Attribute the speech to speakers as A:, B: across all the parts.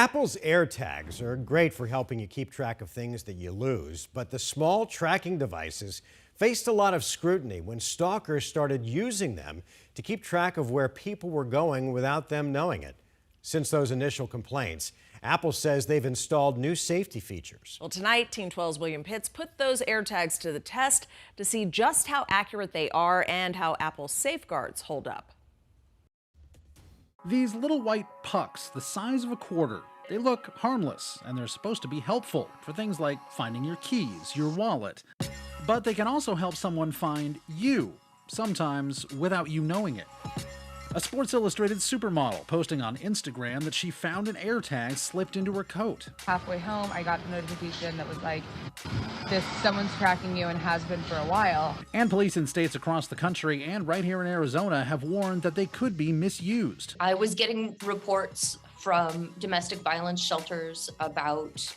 A: Apple's AirTags are great for helping you keep track of things that you lose, but the small tracking devices faced a lot of scrutiny when stalkers started using them to keep track of where people were going without them knowing it. Since those initial complaints, Apple says they've installed new safety features.
B: Well, tonight, Team 12's William Pitts put those AirTags to the test to see just how accurate they are and how Apple's safeguards hold up.
C: These little white pucks, the size of a quarter, they look harmless, and they're supposed to be helpful for things like finding your keys, your wallet. But they can also help someone find you, sometimes without you knowing it. A Sports Illustrated supermodel posting on Instagram that she found an AirTag slipped into her coat.
D: Halfway home, I got the notification that was like, someone's tracking you and has been for a while.
C: And police in states across the country and right here in Arizona have warned that they could be misused.
E: I was getting reports from domestic violence shelters about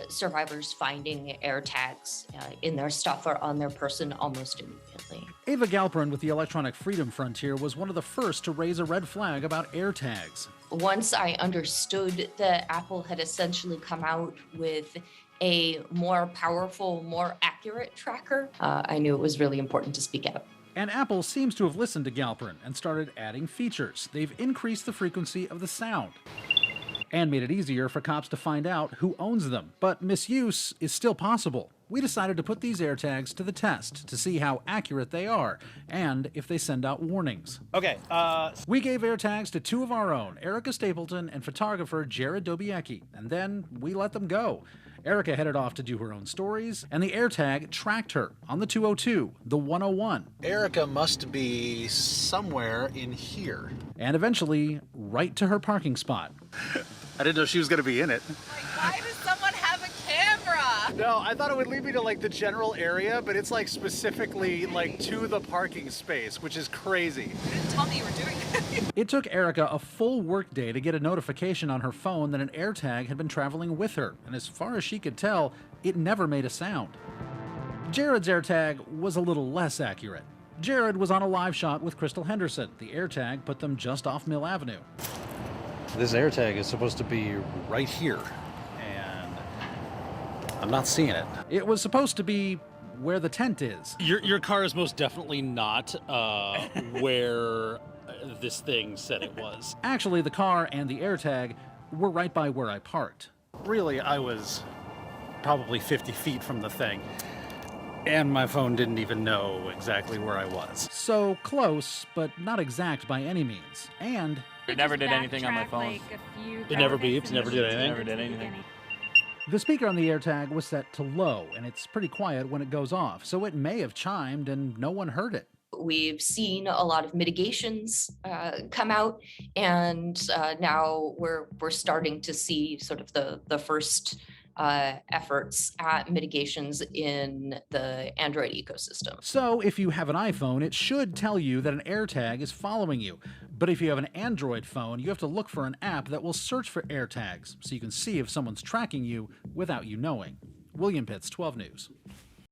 E: survivors finding AirTags in their stuff or on their person almost immediately.
C: Ava Galperin with the Electronic Freedom Frontier was one of the first to raise a red flag about AirTags.
E: Once I understood that Apple had essentially come out with a more powerful, more accurate tracker, I knew it was really important to speak out.
C: And Apple seems to have listened to Galperin and started adding features. They've increased the frequency of the sound and made it easier for cops to find out who owns them. But misuse is still possible. We decided to put these AirTags to the test to see how accurate they are and if they send out warnings.
F: Okay,
C: We gave AirTags to two of our own, Erica Stapleton and photographer Jared Dobiecki, and then we let them go. Erica headed off to do her own stories, and the AirTag tracked her on the 202, the 101.
F: Erica must be somewhere in here.
C: And eventually, right to her parking spot.
F: I didn't know she was going to be in it.
D: Why does someone have a camera?
F: No, I thought it would lead me to like the general area, but it's like specifically like to the parking space, which is crazy.
D: You didn't tell me you were doing it.
C: It took Erica a full workday to get a notification on her phone that an AirTag had been traveling with her, and as far as she could tell, it never made a sound. Jared's AirTag was a little less accurate. Jared was on a live shot with Crystal Henderson. The AirTag put them just off Mill Avenue.
F: This AirTag is supposed to be right here, and I'm not seeing it.
C: It was supposed to be where the tent is.
G: Your car is most definitely not where this thing said it was.
C: Actually, the car and the AirTag were right by where I parked.
F: Really, I was probably 50 feet from the thing, and my phone didn't even know exactly where I was.
C: So close, but not exact by any means. And
H: it never did anything on my phone.
G: It never beeped, never did anything.
H: Never did anything.
C: the speaker on the AirTag was set to low, and it's pretty quiet when it goes off, so it may have chimed and no one heard it.
E: We've seen a lot of mitigations come out, and now we're starting to see sort of the first efforts at mitigations in the Android ecosystem.
C: So if you have an iPhone, it should tell you that an AirTag is following you. But if you have an Android phone, you have to look for an app that will search for AirTags so you can see if someone's tracking you without you knowing. William Pitts, 12 News.